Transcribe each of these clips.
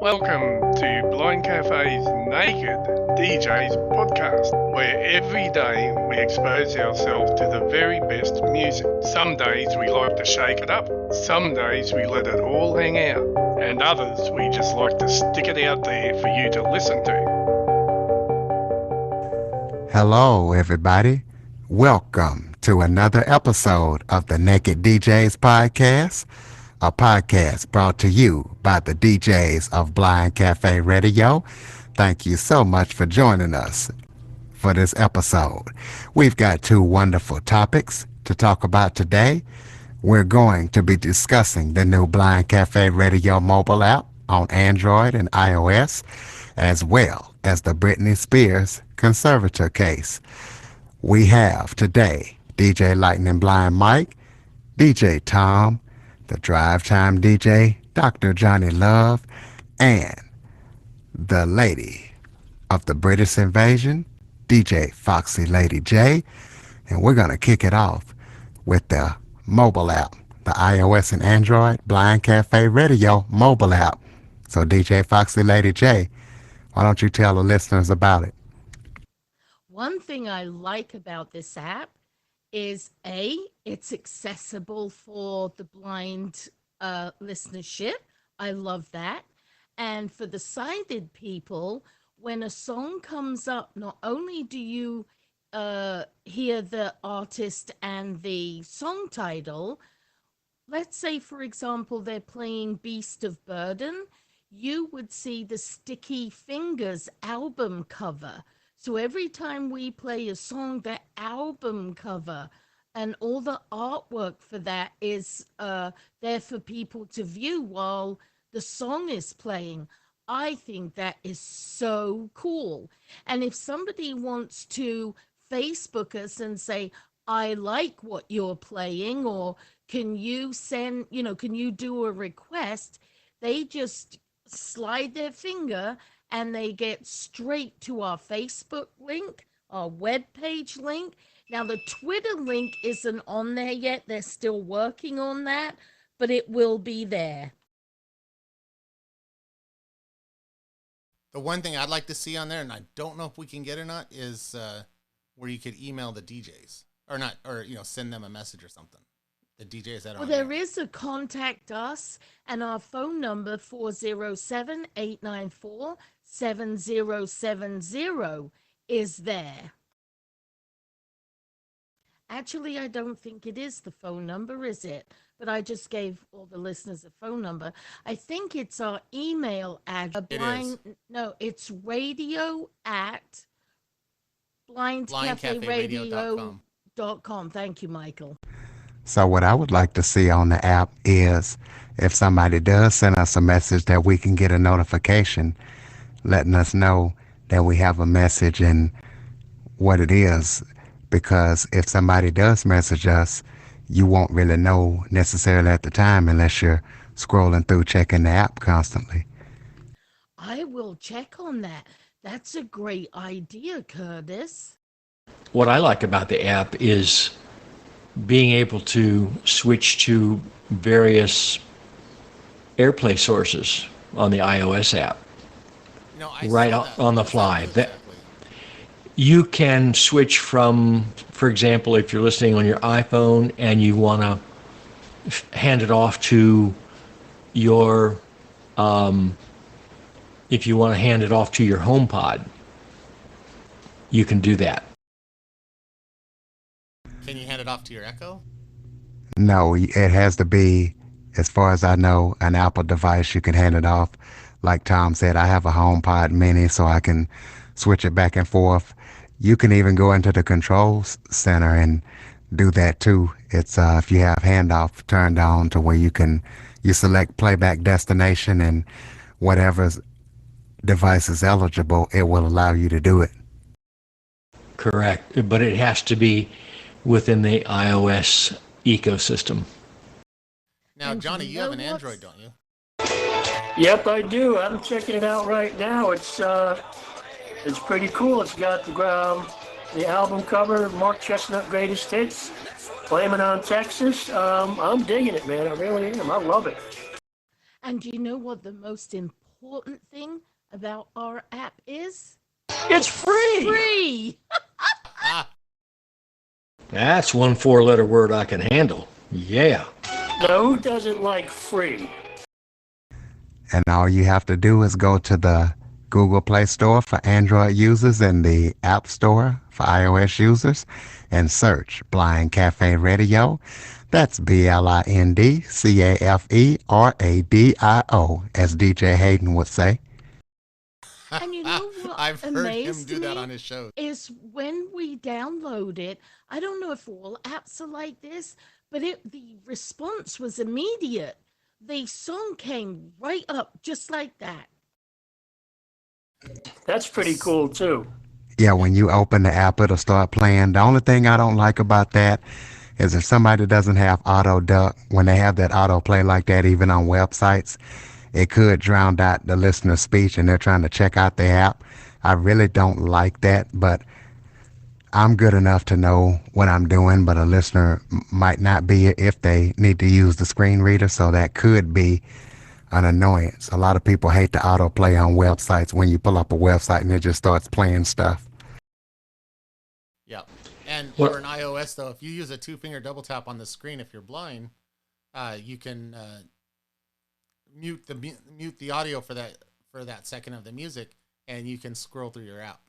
Welcome to Blind Cafe's Naked DJs podcast, where every day we expose ourselves to the very best music. Some days we like to shake it up, some days we let it all hang out, and others we just like to stick it out there for you to listen to. Hello, everybody. Welcome to another episode of the Naked DJs podcast, a podcast brought to you by the DJs of Blind Cafe Radio. Thank you so much for joining us for this episode. We've got two wonderful topics to talk about today. We're going to be discussing the new Blind Cafe Radio mobile app on Android and iOS, as well as the Britney Spears conservator case. We have today DJ Lightning Blind Mike, DJ Tom, the Drive Time DJ, Dr. Johnny Love, and the lady of the British Invasion, DJ Foxy Lady J. And we're going to kick it off with the mobile app, the iOS and Android Blind Cafe Radio mobile app. So DJ Foxy Lady J, why don't you tell the listeners about it? One thing I like about this app is it's accessible for the blind listenership. I love that. And for the sighted people, when a song comes up, not only do you hear the artist and the song title, let's say, for example, they're playing Beast of Burden, you would see the Sticky Fingers album cover. So every time we play a song, the album cover and all the artwork for that is there for people to view while the song is playing. I think that is so cool. And if somebody wants to Facebook us and say, I like what you're playing, or can you can you do a request? They just slide their finger and they get straight to our Facebook link, our webpage link. Now, the Twitter link isn't on there yet. They're still working on that, but it will be there. The one thing I'd like to see on there, and I don't know if we can get or not, is where you could email the DJs or not, or send them a message or something. The DJs that are Well, there is a contact us, and our phone number 407-894-7070 is there. Actually, I don't think it is the phone number, is it? But I just gave all the listeners a phone number. I think it's our email address. No, it's radio at blindcaferadio.com. Thank you, Michael. So what I would like to see on the app is if somebody does send us a message, that we can get a notification letting us know that we have a message and what it is. Because if somebody does message us, you won't really know necessarily at the time unless you're scrolling through checking the app constantly. I will check on that. That's a great idea, Curtis. What I like about the app is being able to switch to various AirPlay sources on the iOS app right on the fly. You can switch from, for example, if you're listening on your iPhone and you want to hand it off to your, if you want to hand it off to your HomePod, you can do that. Can you hand it off to your Echo? No, it has to be, as far as I know, an Apple device. You can hand it off. Like Tom said, I have a HomePod mini, so I can switch it back and forth. You can even go into the controls center and do that too. It's if you have handoff turned on to where you select playback destination, and whatever device is eligible, it will allow you to do it. Correct, but it has to be within the iOS ecosystem. Now, Johnny, you have an Android, don't you? Yep, I do. I'm checking it out right now. It's pretty cool. It's got the album cover, Mark Chestnut Greatest Hits, Blaming on Texas. I'm digging it, man. I really am. I love it. And you know what the most important important thing about our app is It's free. free. Ah, That's one four-letter word I can handle. Yeah. Now, who doesn't like free? And all you have to do is go to the Google Play Store for Android users and the App Store for iOS users and search Blind Cafe Radio. That's BlindCafe Radio, as DJ Hayden would say. And you know what I've heard him amazed do that me on his show. is when we download it. I don't know if all apps are like this, but the response was immediate. The song came right up just like that. That's pretty cool too. Yeah, when you open the app, it'll start playing. The only thing I don't like about that is if somebody doesn't have auto duck, when they have that autoplay like that, even on websites, it could drown out the listener's speech and they're trying to check out the app. I really don't like that, but I'm good enough to know what I'm doing, but a listener might not be if they need to use the screen reader, so that could be an annoyance. A lot of people hate the autoplay on websites when you pull up a website and it just starts playing stuff. Yeah. And What- for an iOS, though, if you use a two-finger double tap on the screen, if you're blind, you can mute the audio for that second of the music, and you can scroll through your app.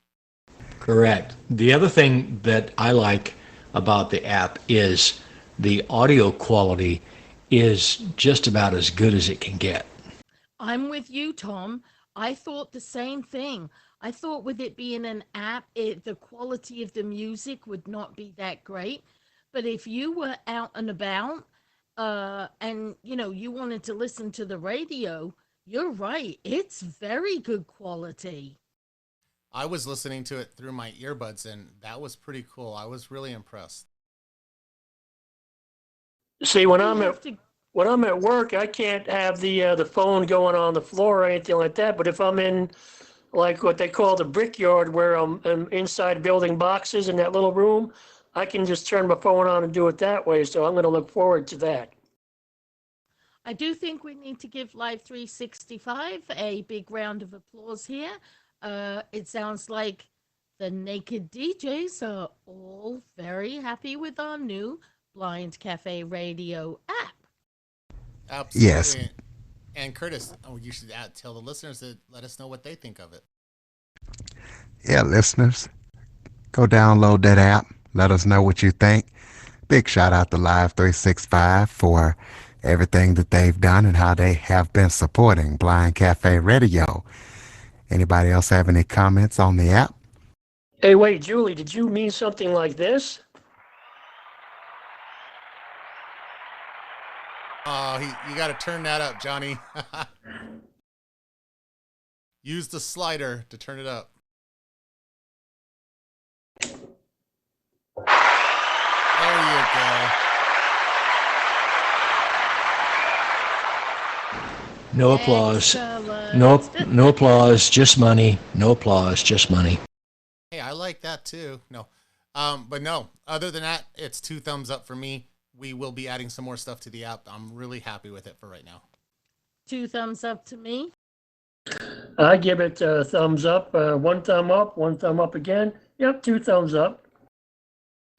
Correct. The other thing that I like about the app is the audio quality is just about as good as it can get. I'm with you, Tom. I thought the same thing. I thought with it being an app, the quality of the music would not be that great. But if you were out and about and you wanted to listen to the radio, you're right. It's very good quality. I was listening to it through my earbuds, and that was pretty cool. I was really impressed. See, when You I'm have at to when I'm at work, I can't have the phone going on the floor or anything like that. But if I'm in like what they call the brickyard, where I'm inside building boxes in that little room, I can just turn my phone on and do it that way. So I'm going to look forward to that. I do think we need to give Live 365 a big round of applause here. It sounds like the Naked DJs are all very happy with our new Blind Cafe Radio app. Absolutely. Yes. And Curtis, you should tell the listeners to let us know what they think of it. Yeah, listeners, go download that app. Let us know what you think. Big shout out to Live 365 for everything that they've done and how they have been supporting Blind Cafe Radio. Anybody else have any comments on the app? Hey, wait, Julie, did you mean something like this? Oh, you got to turn that up, Johnny. Use the slider to turn it up. There you go. No applause. Excellent. No applause, just money. No applause, just money. Hey, I like that too. No. But no, other than that, it's 2 thumbs up for me. We will be adding some more stuff to the app. I'm really happy with it for right now. 2 thumbs up to me. I give it a thumbs up, 1 thumb up, 1 thumb up again. Yep, 2 thumbs up.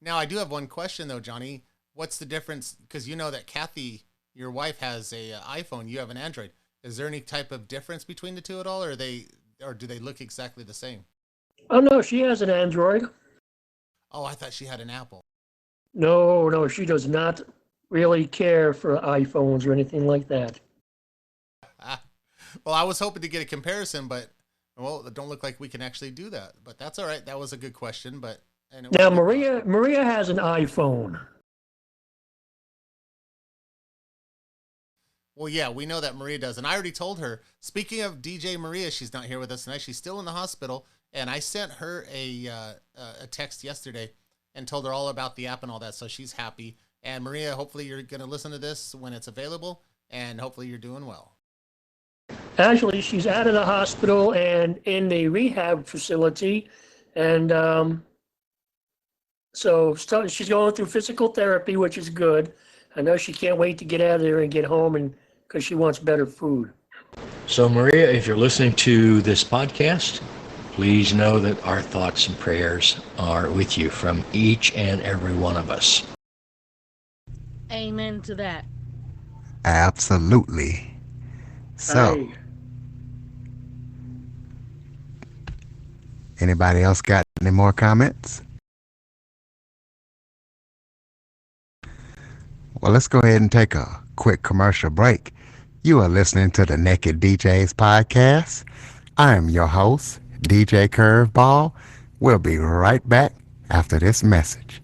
Now, I do have one question though, Johnny. What's the difference? Because you know that Kathy, your wife, has a iPhone. You have an Android. Is there any type of difference between the two at all, or do they look exactly the same? Oh, no, she has an Android. Oh, I thought she had an Apple. No, she does not really care for iPhones or anything like that. Well, I was hoping to get a comparison, but well, it don't look like we can actually do that. But that's all right. That was a good question. But Now, Maria has an iPhone. Well, yeah, we know that Maria does. And I already told her, speaking of DJ Maria, she's not here with us tonight. She's still in the hospital. And I sent her a text yesterday and told her all about the app and all that. So she's happy. And Maria, hopefully you're going to listen to this when it's available. And hopefully you're doing well. Actually, she's out of the hospital and in the rehab facility. And so she's going through physical therapy, which is good. I know she can't wait to get out of there and get home, and because she wants better food. So, Maria, if you're listening to this podcast, please know that our thoughts and prayers are with you from each and every one of us. Amen to that. Absolutely. So, Hey, anybody else got any more comments? Well, let's go ahead and take a quick commercial break. You are listening to the Naked DJs podcast. I am your host, DJ Curveball. We'll be right back after this message.